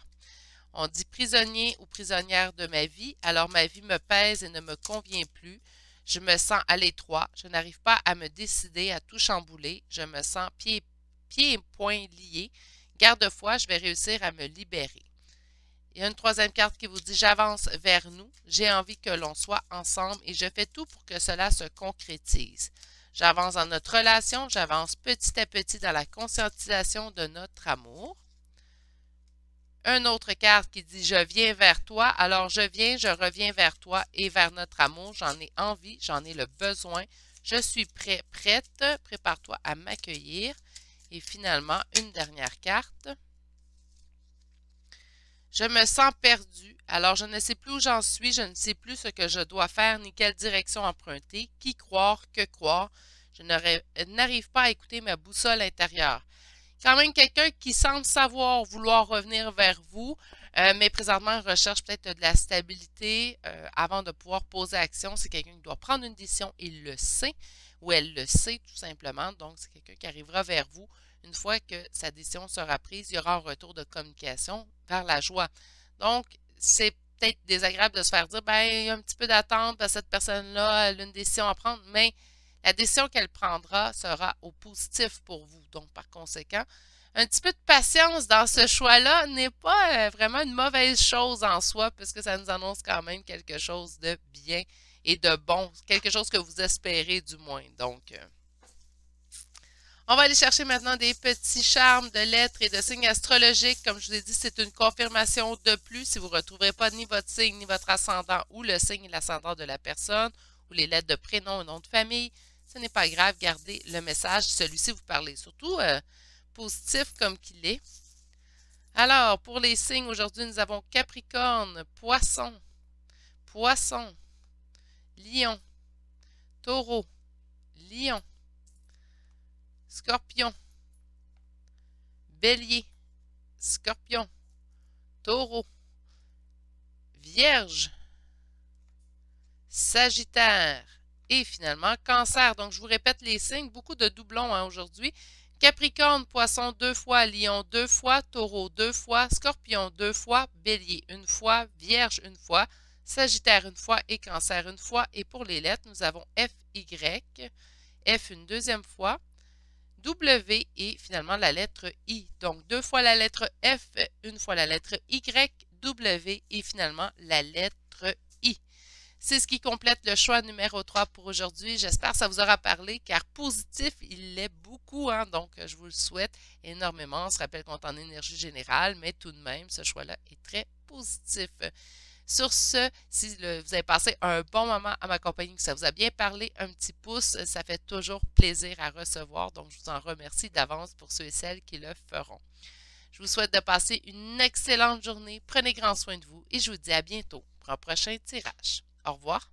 On dit prisonnier ou prisonnière de ma vie, alors ma vie me pèse et ne me convient plus. Je me sens à l'étroit. Je n'arrive pas à me décider à tout chambouler. Je me sens pieds et poings liés. Garde-foi, je vais réussir à me libérer. Il y a une 3e carte qui vous dit « J'avance vers nous. J'ai envie que l'on soit ensemble et je fais tout pour que cela se concrétise. J'avance dans notre relation. J'avance petit à petit dans la conscientisation de notre amour. » Une autre carte qui dit « Je viens vers toi. Alors je reviens vers toi et vers notre amour. J'en ai envie, j'en ai le besoin. Je suis prêt, prête. Prépare-toi à m'accueillir. » Et finalement, une dernière carte. Je me sens perdue, alors je ne sais plus où j'en suis, je ne sais plus ce que je dois faire ni quelle direction emprunter, qui croire, que croire. Je n'arrive pas à écouter ma boussole intérieure. Quand même quelqu'un qui semble savoir vouloir revenir vers vous, mais présentement recherche peut-être de la stabilité avant de pouvoir poser action. C'est quelqu'un qui doit prendre une décision, il le sait ou elle le sait tout simplement. Donc, c'est quelqu'un qui arrivera vers vous. Une fois que sa décision sera prise, il y aura un retour de communication vers la joie. Donc, c'est peut-être désagréable de se faire dire, il y a un petit peu d'attente, cette personne-là, elle a une décision à prendre, mais la décision qu'elle prendra sera au positif pour vous. Donc, par conséquent, un petit peu de patience dans ce choix-là n'est pas vraiment une mauvaise chose en soi, puisque ça nous annonce quand même quelque chose de bien et de bon, quelque chose que vous espérez du moins. Donc, on va aller chercher maintenant des petits charmes de lettres et de signes astrologiques. Comme je vous ai dit, c'est une confirmation de plus. Si vous ne retrouverez pas ni votre signe, ni votre ascendant, ou le signe et l'ascendant de la personne, ou les lettres de prénom ou nom de famille, ce n'est pas grave, gardez le message. Celui-ci vous parlez surtout positif comme qu'il est. Alors, pour les signes, aujourd'hui, nous avons Capricorne, Poisson, Poisson, Lion, Taureau, Lion, Scorpion, Bélier, Scorpion, Taureau, Vierge, Sagittaire et finalement Cancer. Donc, je vous répète les signes, beaucoup de doublons aujourd'hui. Capricorne, Poisson 2 fois, Lion 2 fois, Taureau 2 fois, Scorpion 2 fois, Bélier 1 fois, Vierge 1 fois, Sagittaire 1 fois et Cancer 1 fois. Et pour les lettres, nous avons F, Y, F une 2e fois, W et finalement la lettre I. Donc, 2 fois la lettre F, 1 fois la lettre Y, W et finalement la lettre I. C'est ce qui complète le choix numéro 3 pour aujourd'hui. J'espère que ça vous aura parlé, car positif, il l'est beaucoup. Donc, je vous le souhaite énormément. On se rappelle qu'on est en énergie générale, mais tout de même, ce choix-là est très positif. Sur ce, si vous avez passé un bon moment à ma compagnie, que ça vous a bien parlé, un petit pouce, ça fait toujours plaisir à recevoir. Donc, je vous en remercie d'avance pour ceux et celles qui le feront. Je vous souhaite de passer une excellente journée. Prenez grand soin de vous et je vous dis à bientôt pour un prochain tirage. Au revoir.